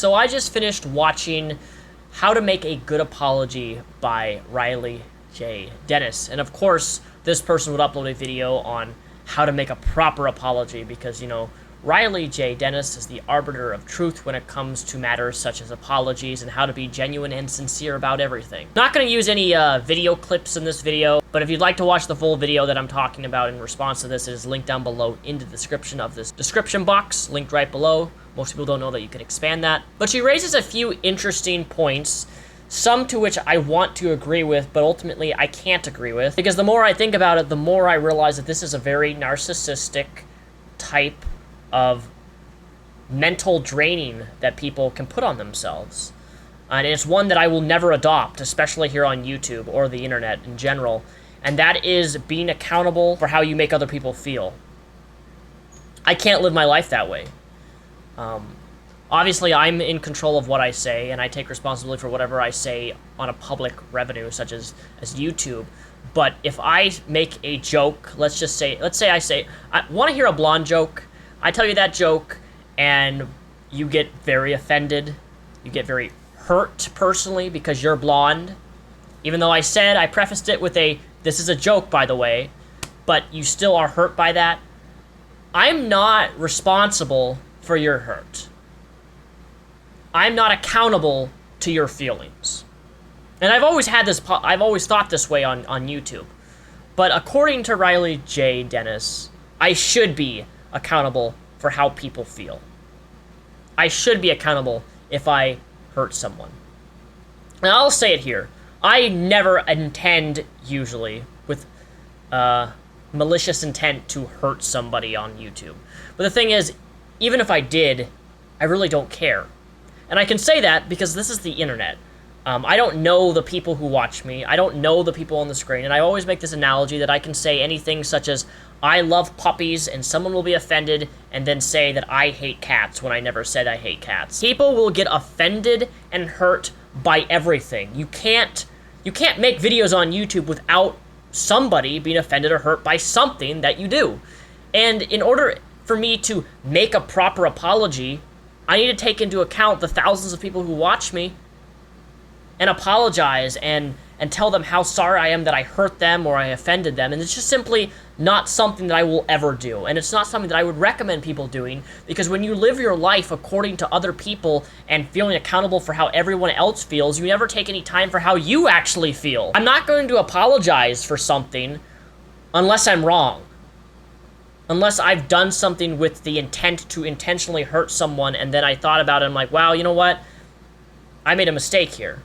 So I just finished watching How to Make a Good Apology by Riley J. Dennis. And of course, this person would upload a video on how to make a proper apology because, you know, Riley J. Dennis is the arbiter of truth when it comes to matters such as apologies and how to be genuine and sincere about everything. Not going to use any video clips in this video, but if you'd like to watch the full video that I'm talking about in response to this, it is linked down below in the description of this description box, linked right below. Most people don't know that you can expand that. But she raises a few interesting points, some to which I want to agree with, but ultimately I can't agree with, because the more I think about it, the more I realize that this is a very narcissistic type of mental draining that people can put on themselves. And it's one that I will never adopt, especially here on YouTube or the internet in general, and that is being accountable for how you make other people feel. I can't live my life that way. Obviously, I'm in control of what I say, and I take responsibility for whatever I say on a public revenue, such as YouTube. But if I make a joke, let's say I say, I want to hear a blonde joke, I tell you that joke, and you get very offended, you get very hurt personally because you're blonde, even though I prefaced it with this is a joke, by the way, but you still are hurt by that. I'm not responsible for your hurt. I'm not accountable to your feelings. And I've always thought this way on YouTube. But according to Riley J. Dennis, I should be accountable for how people feel. I should be accountable if I hurt someone. Now, I'll say it here. I never intend, usually, with malicious intent to hurt somebody on YouTube. But the thing is, even if I did, I really don't care. And I can say that because this is the internet. I don't know the people who watch me. I don't know the people on the screen. And I always make this analogy that I can say anything such as, I love puppies, and someone will be offended and then say that I hate cats when I never said I hate cats. People will get offended and hurt by everything. You can't make videos on YouTube without somebody being offended or hurt by something that you do. And in order for me to make a proper apology, I need to take into account the thousands of people who watch me and apologize and tell them how sorry I am that I hurt them or I offended them. And it's just simply not something that I will ever do. And it's not something that I would recommend people doing, because when you live your life according to other people and feeling accountable for how everyone else feels, you never take any time for how you actually feel. I'm not going to apologize for something unless I'm wrong. Unless I've done something with the intent to intentionally hurt someone, and then I thought about it, I'm like, wow, you know what? I made a mistake here.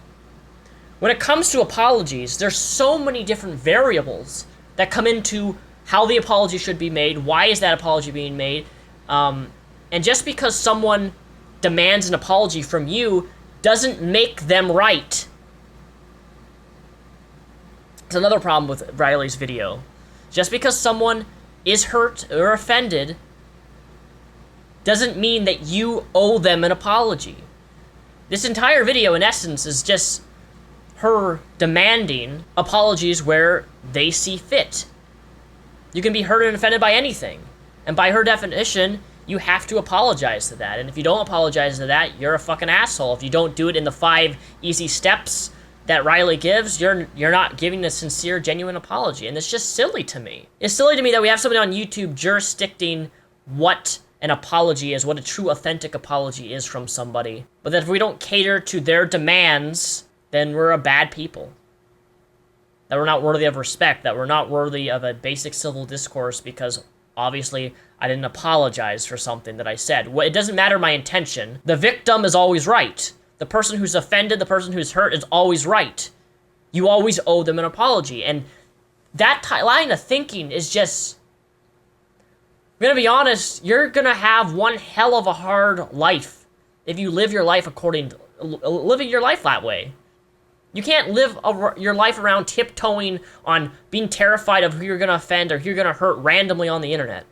When it comes to apologies, there's so many different variables that come into how the apology should be made, why is that apology being made, and just because someone demands an apology from you doesn't make them right. It's another problem with Riley's video. Just because someone is hurt or offended doesn't mean that you owe them an apology. This entire video, in essence, is just her demanding apologies where they see fit. You can be hurt and offended by anything. And by her definition, you have to apologize to that. And if you don't apologize to that, you're a fucking asshole. If you don't do it in the 5 easy steps that Riley gives, you're not giving a sincere, genuine apology. And it's just silly to me. It's silly to me that we have somebody on YouTube jurisdicting what an apology is, what a true, authentic apology is from somebody. But that if we don't cater to their demands, then we're a bad people. That we're not worthy of respect, that we're not worthy of a basic civil discourse because obviously I didn't apologize for something that I said. It doesn't matter my intention. The victim is always right. The person who's offended, the person who's hurt is always right. You always owe them an apology. And that line of thinking is just, I'm gonna be honest, you're gonna have one hell of a hard life if you live your life living your life that way. You can't live your life around tiptoeing on being terrified of who you're going to offend or who you're going to hurt randomly on the internet.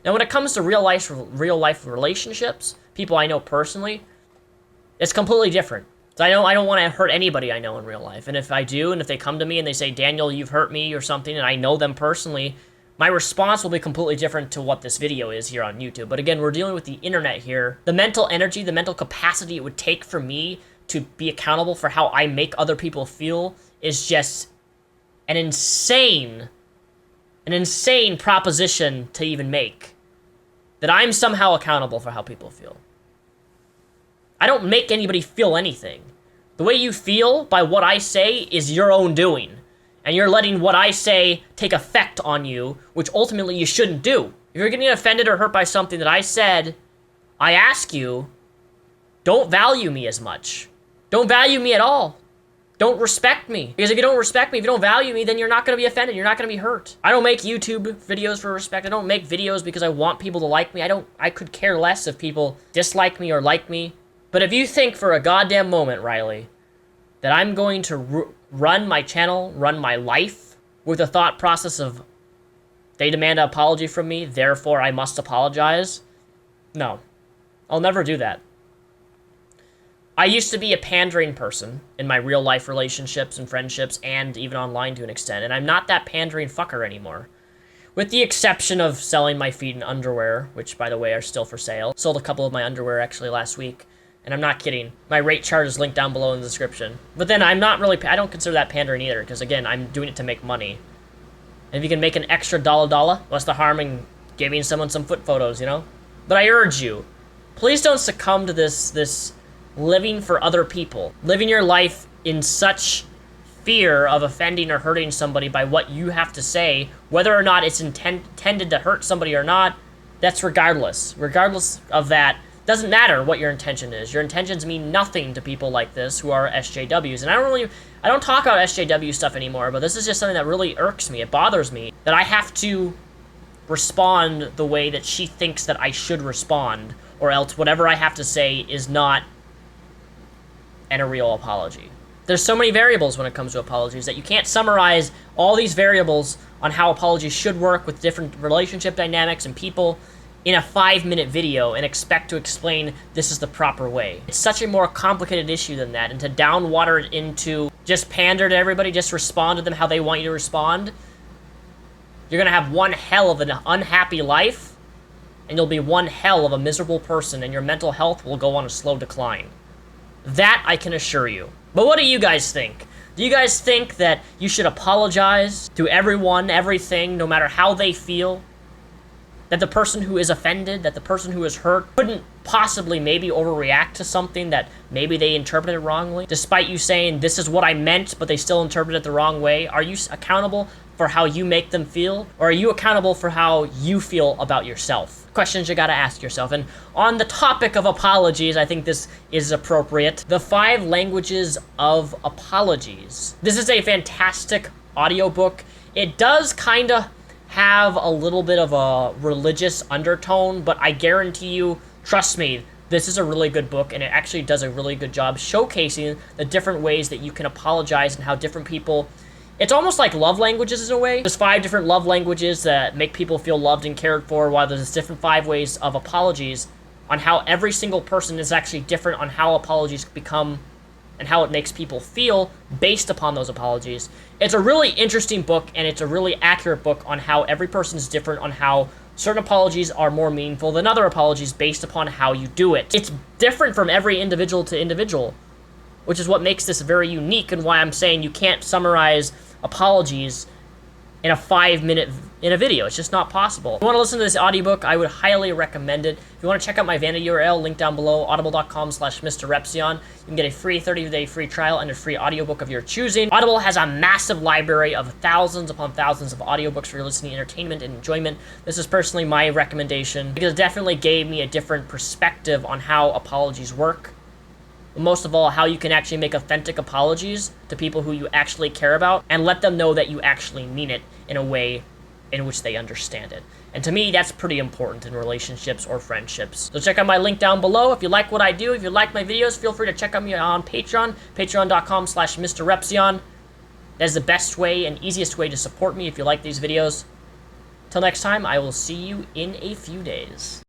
Now, when it comes to real life relationships, people I know personally, it's completely different. So I don't want to hurt anybody I know in real life. And if I do, and if they come to me and they say, Daniel, you've hurt me or something, and I know them personally, My response will be completely different to what this video is here on YouTube. But again, we're dealing with the internet here. The mental energy, the mental capacity it would take for me to be accountable for how I make other people feel is just an insane proposition to even make. That I'm somehow accountable for how people feel. I don't make anybody feel anything. The way you feel by what I say is your own doing. And you're letting what I say take effect on you, which ultimately you shouldn't do. If you're getting offended or hurt by something that I said, I ask you, don't value me as much. Don't value me at all. Don't respect me. Because if you don't respect me, if you don't value me, then you're not going to be offended. You're not going to be hurt. I don't make YouTube videos for respect. I don't make videos because I want people to like me. I could care less if people dislike me or like me. But if you think for a goddamn moment, Riley, that I'm going to run my channel, run my life with the thought process of they demand an apology from me, therefore I must apologize, no. I'll never do that. I used to be a pandering person in my real life relationships and friendships and even online to an extent, and I'm not that pandering fucker anymore. With the exception of selling my feet in underwear, which by the way are still for sale. Sold a couple of my underwear actually last week. And I'm not kidding. My rate chart is linked down below in the description. But then I don't consider that pandering either, because again, I'm doing it to make money. And if you can make an extra dollar, what's the harm in giving someone some foot photos, you know? But I urge you, please don't succumb to this living for other people. Living your life in such fear of offending or hurting somebody by what you have to say, whether or not it's intended to hurt somebody or not, that's regardless. Regardless of that, doesn't matter what your intention is. Your intentions mean nothing to people like this who are SJWs. And I don't talk about SJW stuff anymore, but this is just something that really irks me. It bothers me that I have to respond the way that she thinks that I should respond, or else whatever I have to say is not a real apology. There's so many variables when it comes to apologies that you can't summarize all these variables on how apologies should work with different relationship dynamics and people in a 5-minute video and expect to explain this is the proper way. It's such a more complicated issue than that, and to downwater it into just pander to everybody, just respond to them how they want you to respond, you're gonna have one hell of an unhappy life, and you'll be one hell of a miserable person, and your mental health will go on a slow decline. That I can assure you. But what do you guys think? Do you guys think that you should apologize to everyone, everything, no matter how they feel? That the person who is offended, that the person who is hurt, couldn't possibly maybe overreact to something that maybe they interpreted wrongly? Despite you saying, this is what I meant, but they still interpreted it the wrong way? Are you accountable for how you make them feel? Or are you accountable for how you feel about yourself? Questions you gotta ask yourself. And on the topic of apologies, I think this is appropriate. The 5 languages of apologies. This is a fantastic audiobook. It does kinda have a little bit of a religious undertone, but I guarantee you, trust me, this is a really good book, and it actually does a really good job showcasing the different ways that you can apologize and how different people... It's almost like love languages in a way. There's 5 different love languages that make people feel loved and cared for, while there's different 5 ways of apologies on how every single person is actually different on how apologies become and how it makes people feel based upon those apologies. It's a really interesting book, and it's a really accurate book on how every person is different, on how certain apologies are more meaningful than other apologies based upon how you do it. It's different from every individual to individual, which is what makes this very unique, and why I'm saying you can't summarize apologies in a 5-minute video. It's just not possible. If you want to listen to this audiobook, I would highly recommend it. If you want to check out my vanity URL, link down below, audible.com/Mr. Repzion. You can get a free 30-day free trial and a free audiobook of your choosing. Audible has a massive library of thousands upon thousands of audiobooks for your listening entertainment and enjoyment. This is personally my recommendation because it definitely gave me a different perspective on how apologies work. Most of all, how you can actually make authentic apologies to people who you actually care about and let them know that you actually mean it in a way in which they understand it. And to me, that's pretty important in relationships or friendships. So check out my link down below. If you like what I do, if you like my videos, feel free to check out me on Patreon, patreon.com/Mr. Repzion. That is the best way and easiest way to support me if you like these videos. Till next time, I will see you in a few days.